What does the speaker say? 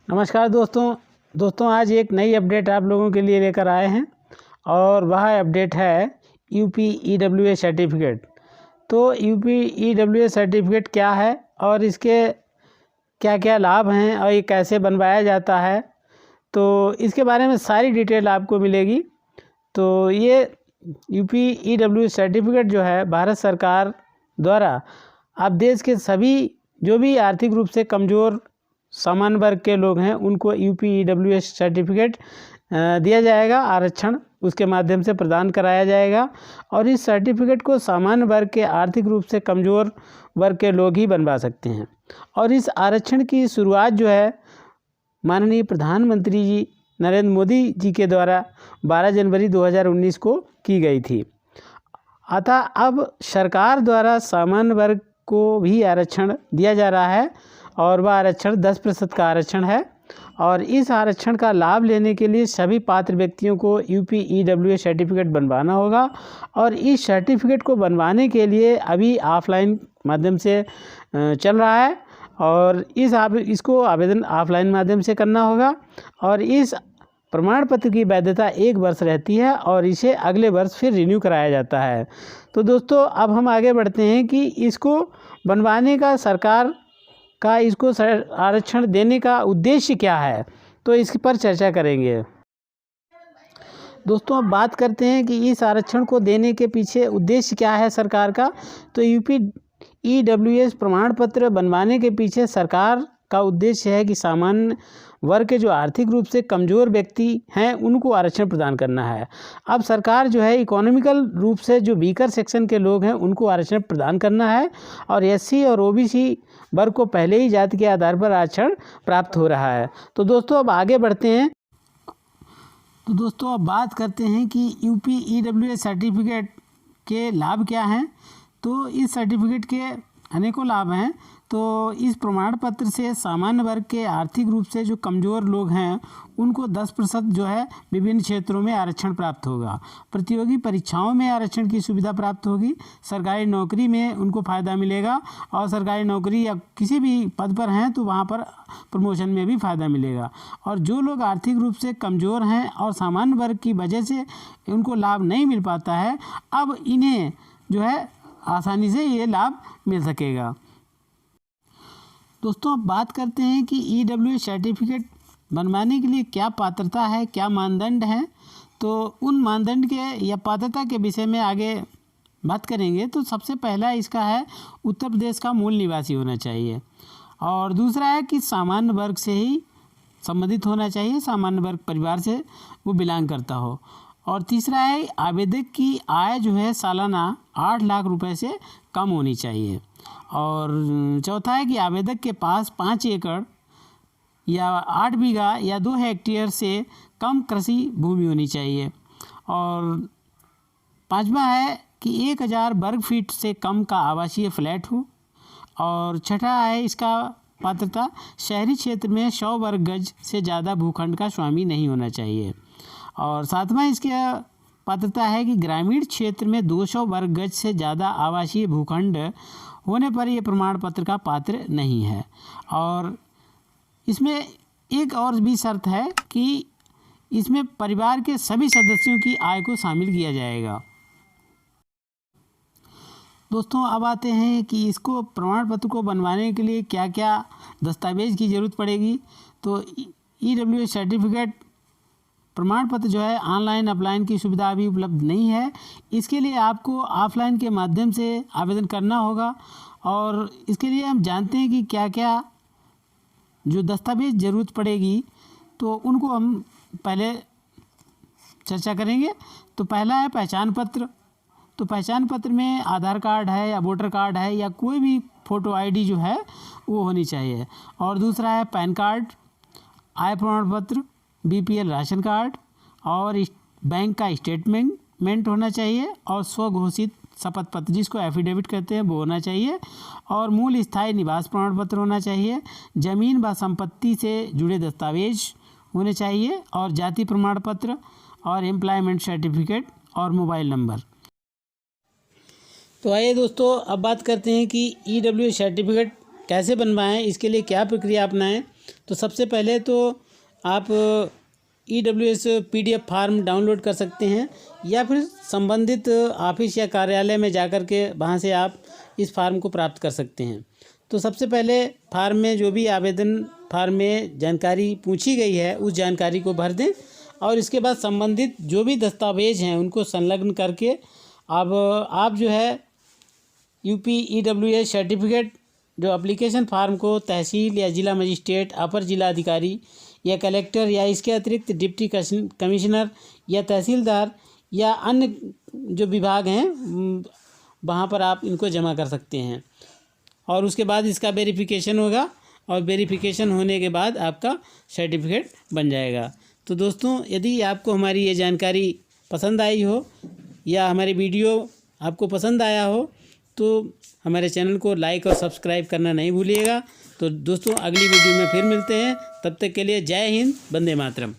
नमस्कार दोस्तों आज एक नई अपडेट आप लोगों के लिए लेकर आए हैं और वह अपडेट है यूपी ईडब्ल्यूएस सर्टिफिकेट। तो यूपी ईडब्ल्यूएस सर्टिफिकेट क्या है और इसके क्या क्या लाभ हैं और ये कैसे बनवाया जाता है, तो इसके बारे में सारी डिटेल आपको मिलेगी। तो ये यूपी ईडब्ल्यूएस सर्टिफिकेट जो है भारत सरकार द्वारा आप देश के सभी जो भी आर्थिक रूप से कमज़ोर सामान्य वर्ग के लोग हैं उनको यूपी ईडब्ल्यूएस सर्टिफिकेट दिया जाएगा, आरक्षण उसके माध्यम से प्रदान कराया जाएगा। और इस सर्टिफिकेट को सामान्य वर्ग के आर्थिक रूप से कमज़ोर वर्ग के लोग ही बनवा सकते हैं। और इस आरक्षण की शुरुआत जो है माननीय प्रधानमंत्री जी नरेंद्र मोदी जी के द्वारा 12 जनवरी 2019 को की गई थी। अतः अब सरकार द्वारा सामान्य वर्ग को भी आरक्षण दिया जा रहा है और वह आरक्षण 10% का आरक्षण है। और इस आरक्षण का लाभ लेने के लिए सभी पात्र व्यक्तियों को यूपी ईडब्ल्यूएस सर्टिफिकेट बनवाना होगा। और इस सर्टिफिकेट को बनवाने के लिए अभी ऑफलाइन माध्यम से चल रहा है और इसको आवेदन ऑफलाइन माध्यम से करना होगा। और इस प्रमाण पत्र की वैधता 1 वर्ष रहती है और इसे अगले वर्ष फिर रिन्यू कराया जाता है। तो दोस्तों अब हम आगे बढ़ते हैं कि इसको बनवाने का सरकार का इसको आरक्षण देने का उद्देश्य क्या है, तो इस पर चर्चा करेंगे। दोस्तों अब बात करते हैं कि इस आरक्षण को देने के पीछे उद्देश्य क्या है सरकार का। तो यूपी ईडब्ल्यूएस प्रमाण पत्र बनवाने के पीछे सरकार का उद्देश्य है कि सामान्य वर्ग के जो आर्थिक रूप से कमज़ोर व्यक्ति हैं उनको आरक्षण प्रदान करना है। अब सरकार जो है इकोनॉमिकल रूप से जो वीकर सेक्शन के लोग हैं उनको आरक्षण प्रदान करना है और एससी और ओबीसी वर्ग को पहले ही जाति के आधार पर आरक्षण प्राप्त हो रहा है। तो दोस्तों अब आगे बढ़ते हैं। तो दोस्तों अब बात करते हैं कि यूपी ईडब्ल्यूएस सर्टिफिकेट के लाभ क्या हैं। तो इस सर्टिफिकेट के अनेकों लाभ हैं। तो इस प्रमाण पत्र से सामान्य वर्ग के आर्थिक रूप से जो कमज़ोर लोग हैं उनको 10% जो है विभिन्न क्षेत्रों में आरक्षण प्राप्त होगा। प्रतियोगी परीक्षाओं में आरक्षण की सुविधा प्राप्त होगी। सरकारी नौकरी में उनको फ़ायदा मिलेगा और सरकारी नौकरी या किसी भी पद पर हैं तो वहाँ पर प्रमोशन में भी फ़ायदा मिलेगा। और जो लोग आर्थिक रूप से कमज़ोर हैं और सामान्य वर्ग की वजह से उनको लाभ नहीं मिल पाता है, अब इन्हें जो है आसानी से ये लाभ मिल सकेगा। दोस्तों अब बात करते हैं कि ईडब्ल्यूएस सर्टिफिकेट बनवाने के लिए क्या पात्रता है, क्या मानदंड हैं। तो उन मानदंड के या पात्रता के विषय में आगे बात करेंगे। तो सबसे पहला इसका है उत्तर प्रदेश का मूल निवासी होना चाहिए और दूसरा है कि सामान्य वर्ग से ही संबंधित होना चाहिए, सामान्य वर्ग परिवार से वो बिलोंग करता हो। और तीसरा है आवेदक की आय जो है सालाना 8 लाख रुपए से कम होनी चाहिए। और चौथा है कि आवेदक के पास 5 एकड़ या 8 बीघा या 2 हेक्टेयर से कम कृषि भूमि होनी चाहिए। और पांचवा है कि 1000 वर्ग फीट से कम का आवासीय फ्लैट हो। और छठा है इसका पात्रता शहरी क्षेत्र में 100 वर्ग गज से ज़्यादा भूखंड का स्वामी नहीं होना चाहिए। और सातवां इसकी पात्रता है कि ग्रामीण क्षेत्र में 200 वर्ग गज से ज़्यादा आवासीय भूखंड होने पर यह प्रमाण पत्र का पात्र नहीं है। और इसमें एक और भी शर्त है कि इसमें परिवार के सभी सदस्यों की आय को शामिल किया जाएगा। दोस्तों अब आते हैं कि इसको प्रमाण पत्र को बनवाने के लिए क्या क्या दस्तावेज की ज़रूरत पड़ेगी। तो ईडब्ल्यूएस सर्टिफिकेट प्रमाण पत्र जो है ऑनलाइन अप्लाइन की सुविधा अभी उपलब्ध नहीं है। इसके लिए आपको ऑफलाइन के माध्यम से आवेदन करना होगा। और इसके लिए हम जानते हैं कि क्या क्या जो दस्तावेज ज़रूरत पड़ेगी तो उनको हम पहले चर्चा करेंगे। तो पहला है पहचान पत्र। तो पहचान पत्र में आधार कार्ड है या वोटर कार्ड है या कोई भी फ़ोटो आईडी जो है वो होनी चाहिए। और दूसरा है पैन कार्ड, आय प्रमाण पत्र, बीपीएल राशन कार्ड और बैंक का स्टेटमेंट होना चाहिए। और स्वघोषित शपथ पत्र जिसको एफिडेविट कहते हैं वो होना चाहिए। और मूल स्थायी निवास प्रमाण पत्र होना चाहिए। ज़मीन व संपत्ति से जुड़े दस्तावेज होने चाहिए और जाति प्रमाण पत्र और एम्प्लॉयमेंट सर्टिफिकेट और मोबाइल नंबर। तो आइए दोस्तों अब बात करते हैं कि ईडब्ल्यूएस सर्टिफिकेट कैसे बनवाएं, इसके लिए क्या प्रक्रिया अपनाएं। तो सबसे पहले तो आप EWS PDF फार्म डाउनलोड कर सकते हैं या फिर संबंधित ऑफिस या कार्यालय में जाकर के वहाँ से आप इस फार्म को प्राप्त कर सकते हैं। तो सबसे पहले फार्म में जो भी आवेदन फार्म में जानकारी पूछी गई है उस जानकारी को भर दें और इसके बाद संबंधित जो भी दस्तावेज हैं उनको संलग्न करके अब आप जो है UP EWS सर्टिफिकेट जो एप्लीकेशन फार्म को तहसील या जिला मजिस्ट्रेट, अपर जिला अधिकारी या कलेक्टर या इसके अतिरिक्त डिप्टी कमिश्नर या तहसीलदार या अन्य जो विभाग हैं वहाँ पर आप इनको जमा कर सकते हैं और उसके बाद इसका वेरिफिकेशन होगा और वेरिफिकेशन होने के बाद आपका सर्टिफिकेट बन जाएगा। तो दोस्तों, यदि आपको हमारी ये जानकारी पसंद आई हो या हमारी वीडियो आपको पसंद आया हो तो हमारे चैनल को लाइक और सब्सक्राइब करना नहीं भूलिएगा। तो दोस्तों, अगली वीडियो में फिर मिलते हैं, तब तक के लिए जय हिंद, वंदे मातरम।